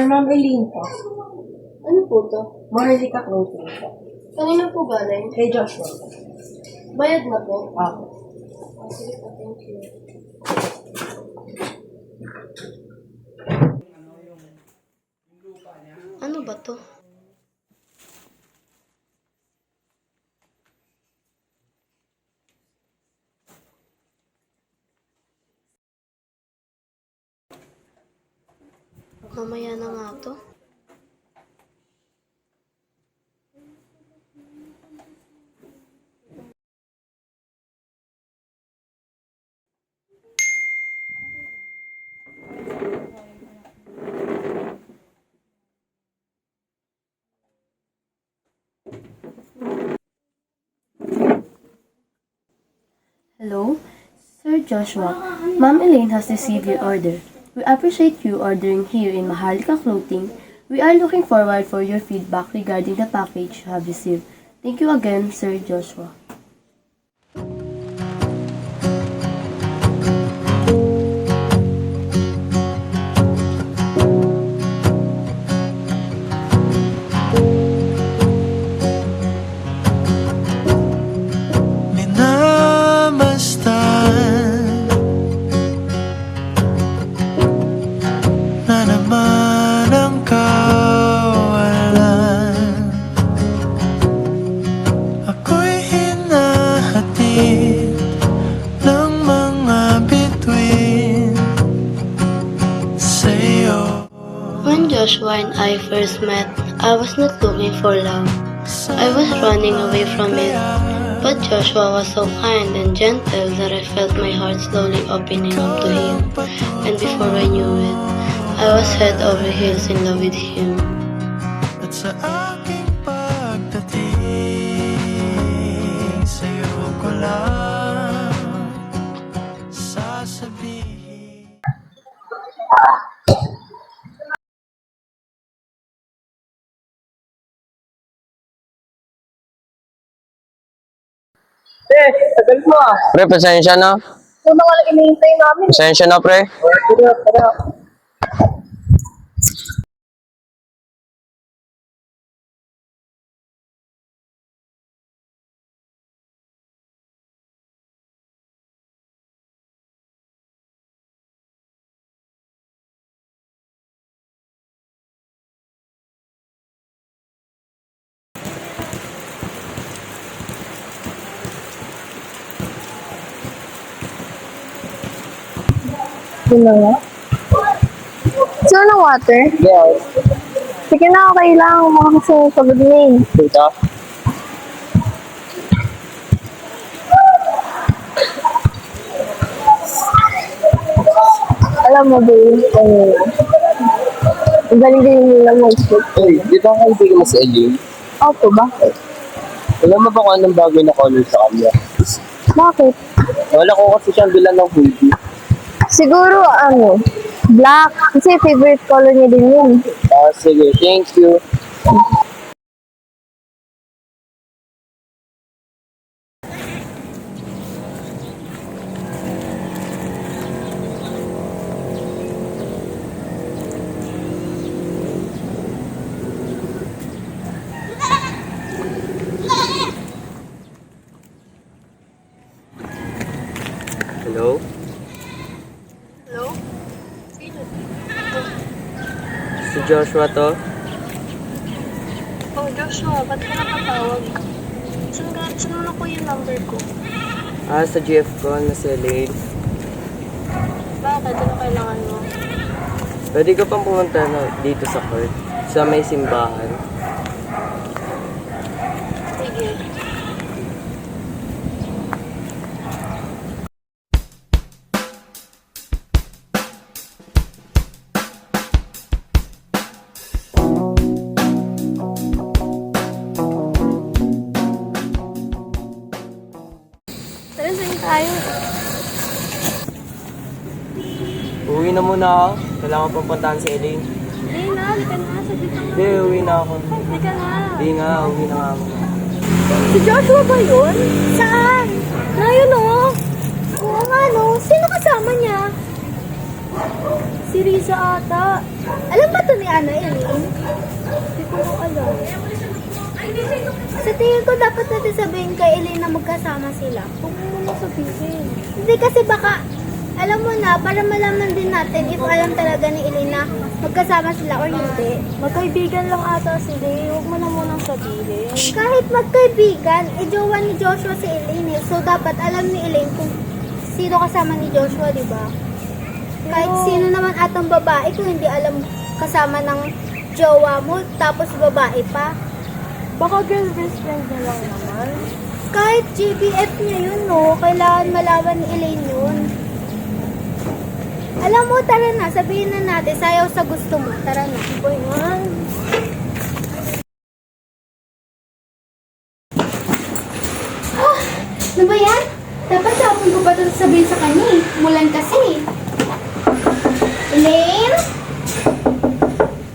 Ma'am Eileen po. Ano po to? Maharlika clothing po. Kanina po galing? Kay Joshua. Bayad na po? Ako. Sige po, thank you. Ano ba to? Mamaya na nga to. Hello? Sir Joshua, Ma'am Elaine has received your order. We appreciate you ordering here in Maharlika Clothing. We are looking forward for your feedback regarding the package you have received. Thank you again, Sir Joshua. Na naman ang kawalan. Ako'y hinahatid ng mga bituin sa'yo. When Joshua and I first met, I was not looking for love. I was running away from it. But Joshua was so kind and gentle that I felt my heart slowly opening up to him. And before I knew it, I was head over heels in love with him. At sa aking pagdating, sa'yo ko lang sasabihin. Tagal mo ah. Pre, pasensya na. Kung mga inihintay namin. Pasensya na, pre. Tara. Yun na nga. So, ng water? Yes. Sige na, okay lang. Mga kasi pagod na eh. Dito. Alam mo, babe, ang galing din nila mag-shoot. Uy, di ba kaibigan mo si Eileen? Opo, bakit? Alam mo ba kung anong bagay na color sa kanya? Bakit? Wala ko kasi siyang bilan ng hoodie. Siguro, black. Kasi favorite color niya din yun. Sige, thank you. Hello? Hello? Sino? Si Joshua to? Oh, Joshua, ba't ka napatawag? Saan mo na ko yung number ko? Sa GF ko na si Elaine. Bakit? Ano kailangan mo? Pwede ka pang pumunta na dito sa court, sa may simbahan. Sige. Tara, saan tayo? Uwi na muna ako. Kailangan pang puntahan si Elaine. Hindi na, halika na. Sabi ka na. Hindi, uwi na ako. Halika na. Hindi nga, uwi na nga ako. Si Joshua ba yun? Saan? Ayun o. Oo nga no. Sino kasama niya? Si Riza ata. Alam ba ito ni Ana Sa tingin ko dapat natin sabihin kay Elaine na magkasama sila. Huwag mo muna sabihin. Hindi kasi baka, alam mo na, para malaman din natin if alam talaga ni Elaine na magkasama sila or hindi. Magkaibigan lang ata sila. Huwag mo na munang sabihin. Kahit magkaibigan, jowa ni Joshua si Elaine eh. So dapat alam ni Elaine kung sino kasama ni Joshua, di ba? Kahit sino naman atang babae kung hindi alam kasama ng jowa mo, tapos babae pa. Baka girl best friend na lang naman. Kahit GBF niya yun, no? Kailangan malaman ni Elaine yun. Alam mo, tara na. Sabihin na natin, sayaw sa gusto mo. Tara na. Boy, man. Ano ba yan? Dapat tapon ko pa ito sabihin sa kanya eh. Mulan kasi. Elaine?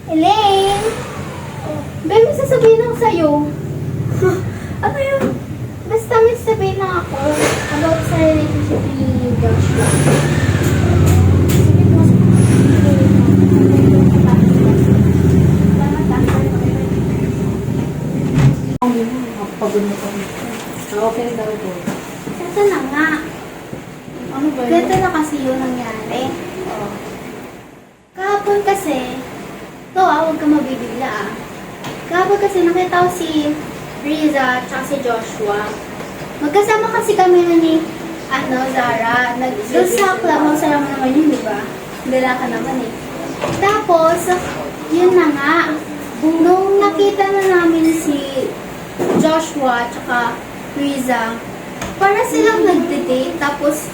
Elaine? Babe, may sasabihin ako sa'yo. Ano yun? Basta may sasabihin lang ako about sa relationship ni Joshua. Pagod na kami. Okay daw po. Ito na nga. Ano ba yun? Ganito na kasi yun nangyari. Kahapon kasi, huwag ka mabibigla ah. Kahapon kasi nakita ko si Riza at si Joshua. Magkasama kasi kami na ni Zara. Doon sa club, masarap naman yun, di ba? Dala ka naman eh. Tapos, yun na nga. Nung nakita na namin si Joshua at Riza, para silang nagde-date. Tapos,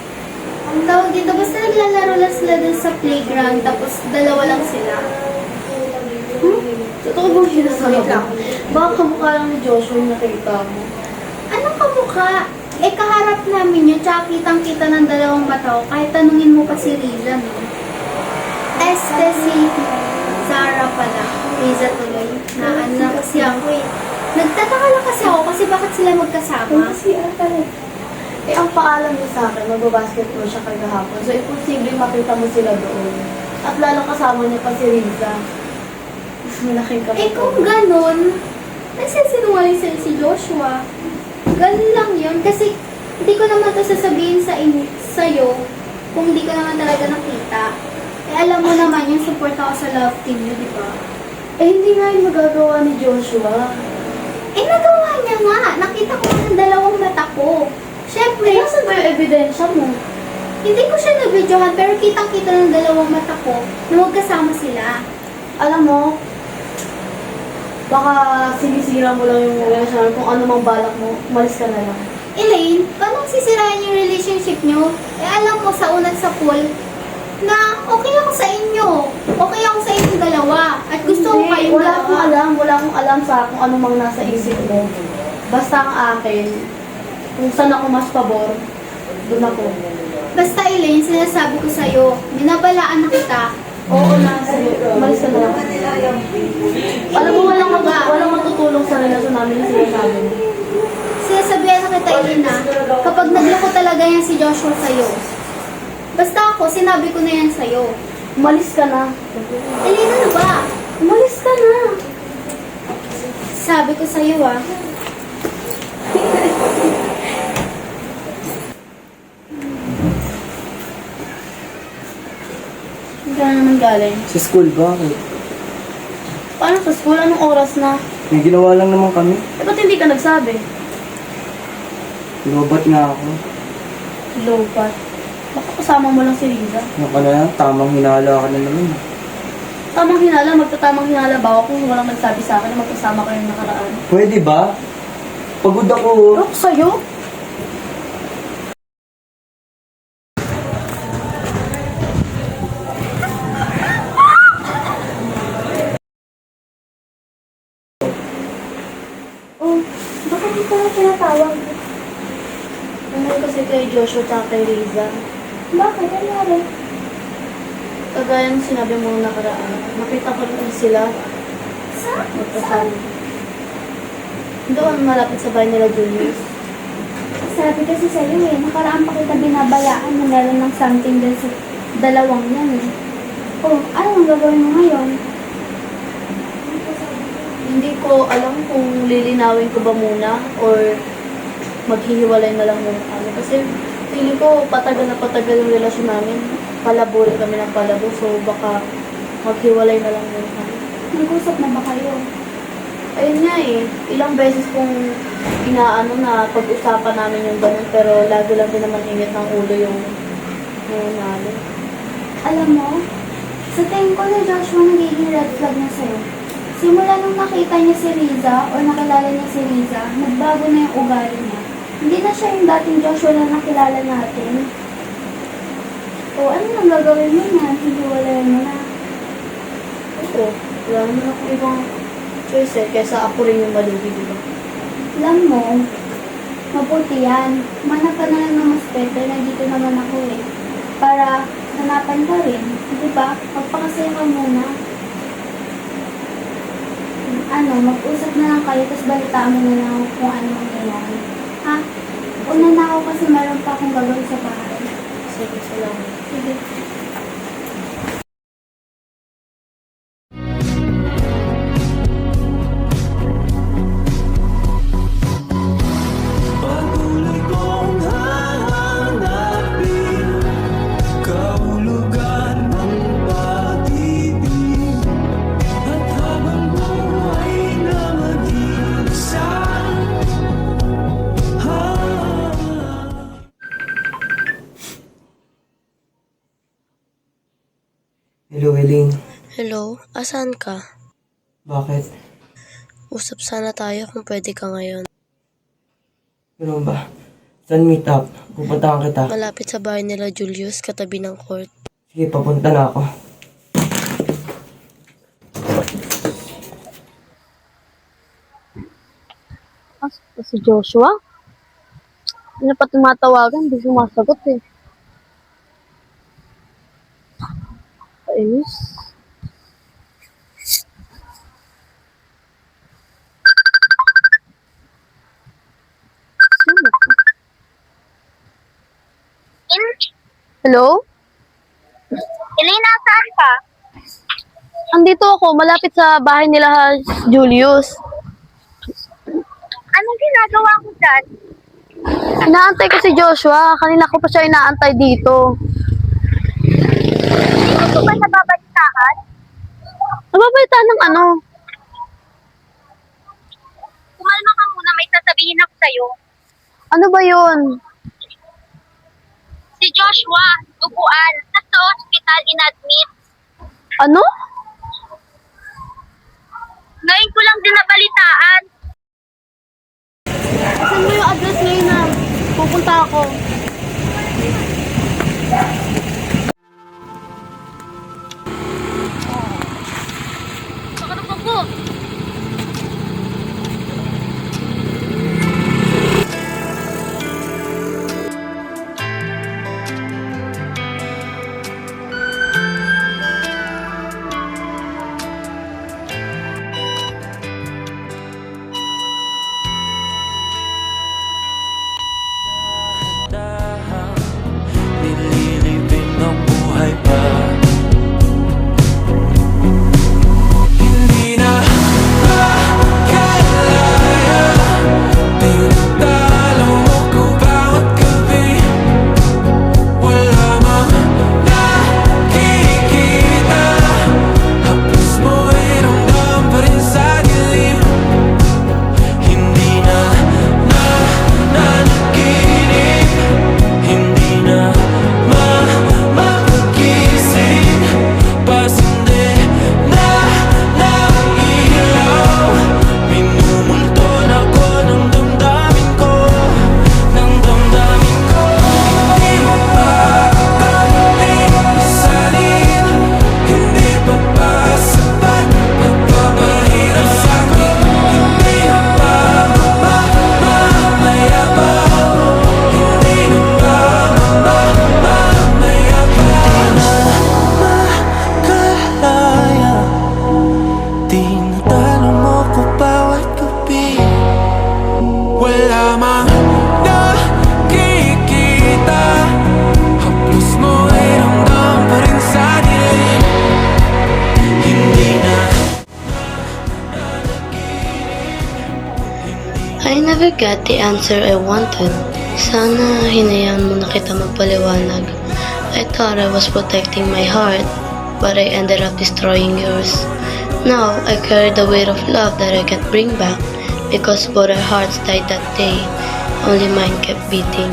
ang tawag dito, basta naglalaro lang sila dun sa playground. Tapos, dalawa lang sila. Totoo bang sinasabi lang? Baka kamukha lang ni Joshua yung nakita mo. Anong kamukha? Eh, kaharap namin yun, tsaka kitang-kita ng dalawang mata ko. Kahit tanungin mo pa si Riza, no? Si Zara pala. Riza tuloy. Na kasi ako eh. Nagtataka lang kasi ako kasi bakit sila magkasama. Kasi talaga. Eh, ang paalam niya sa akin, magbabasketball siya kagahapon. So, imposible makita mo sila doon. At lalo kasama niya pa si Riza. Malaking kapatid. Eh, kung ganun, nagsisinungaling sila si Joshua. Ganun lang yun. Kasi, hindi ko naman to sasabihin sa'yo kung hindi ko naman talaga nakita. Eh, alam mo naman yung support ako sa love team niyo, di ba? Eh, hindi nga yung magagawa ni Joshua. Eh, nagawa niya nga. Nakita ko ng dalawang mata ko. Siyempre, Eh, nasan ba yung ebidensya mo? hindi ko siya nabidyohan, pero kitang-kita ng dalawang mata ko na magkasama sila. Alam mo, baka sinisira mo lang yung relasyon kung ano mang balak mo, umalis ka na lang. Elaine, paano sisirayan yung relationship niyo? Eh, alam mo sa unang sa pool na okay ako sa inyo. Okay ako sa inyong dalawa. At gusto ko kayong Wala akong alam sa kung ano mang nasa isip mo. Basta ang akin, kung saan ako mas pabor, doon ako. Basta Elaine, sinasabi ko sa'yo, binabalaan na kita. Oo na, sige, umalis ka na lang. Alam mo, walang matutulong sa relasyon namin na sinasabi mo. Sinasabihan na kita, Elaine, kapag nagloko talaga yan si Joshua sa'yo. Basta ako, sinabi ko na yan sa'yo. Umalis ka na. Elaine, ano ba? Umalis ka na. Sabi ko sa'yo Saan ka na naman galing? Sa school ba? Paano sa school? Anong oras na? May ginawa lang naman kami. Eh, ba't hindi ka nagsabi? Lobat nga ako. Lopat. Baka kasama mo lang si Riza. Ano ka na lang? Tamang hinala ka na naman. Tamang hinala, magtatamang hinala ba ako kung walang nagsabi sa akin na magkasama kayong nakaraan? Pwede ba? Pagod ako. Rock sa'yo? Oh, bakit di ko na tinatawag? Ano kasi kay Joshua at kay Riza? Bakit? Ano nangyari? Kagaya ng sinabi mo nung nakaraan, nakita ko rin sila Saan? magkasama. Doon malapit sa bahay nila Julius. Sabi kasi sa'yo nakaraan pa kita binabalaan na meron ng something din sa dalawang yan Oh, ano ang gagawin mo ngayon? Hindi ko ko alam kung lilinawin ko ba muna or maghihiwalay na lang muna kami. Kasi feeling ko patagal na patagal yung relasyon namin. Palabo rin kami ng palabo. So baka maghiwalay na lang muna kami. Nag-usap na ba kayo? Ayun nga eh. Ilang beses kong inaano na pag-usapan namin yung ganun. Pero lagi lang din naman init ng ulo yung namin. Alam mo, sa tingin ko na Joshua nagiging red flag na sa'yo. Simula nung nakita niya si Riza o nakilala niya si Riza, nagbago na yung ugali niya. Hindi na siya yung dating Joshua na nakilala natin. O ano nang gagawin mo na? Hindi wala mo na. Oo. Wala naman ako ibang choice eh. Kesa ako rin yung malugi, di ba? Alam mo, mabuti yan. Manap ka na lang ng mas better na dito naman ako eh. Para hanapan ka rin. Di ba? Magpakasaya ka muna. Mag-usap na lang kayo, tapos balitaan mo na lang kung ano ang nangyayari. Ha? Una na ako kasi meron pa akong gagawin sa bahay. Sige, salamat. Sige. Patuloy kong hahanapin kahulugan ng pag-ibig at habang buhay na mag-isa. Hello, Eileen. Hello, asan ka? Bakit? Usap sana tayo kung pwede ka ngayon. Ano ba? Saan meet up? Pupuntahan kita. Malapit sa bahay nila Julius, katabi ng court. Sige, papunta na ako. Si Joshua? Ano pa tumatawagan? Hindi sumasagot eh. Kainis. Sino to? Hello? Elena, saan ka? Andito ako, malapit sa bahay nila Julius. Anong ginagawa ko dyan? Inaantay ko si Joshua. Kanina ko pa siya inaantay dito. Hindi ko ba nababalitaan? Nababalitaan ng ano? Kumalma ka muna, may sasabihin ako sa'yo. Ano ba yun? Si Joshua, duguan, nasa hospital inadmit. Ano? Ngayon ko lang din nabalitaan. Saan mo yung address ngayon na pupunta ako? Saka na po. I never got the answer I wanted. Sana hinayaan mo na kita magpaliwanag. I thought I was protecting my heart, but I ended up destroying yours. Now, I carry the weight of love that I can't bring back because both our hearts died that day. Only mine kept beating.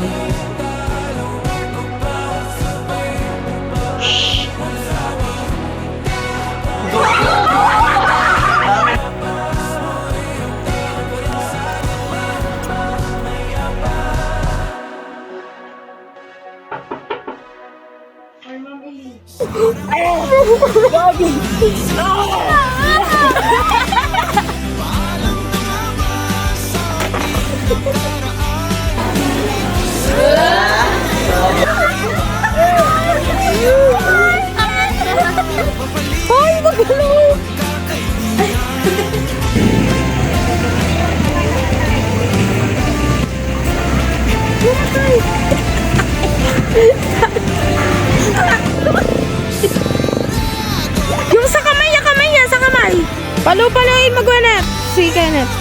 Yung sa kamay niya, sa kamay. Palo-paloy magwanap. Si Kenneth.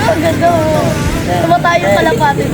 Ang ganda mo. Tumatayo ka lang pati.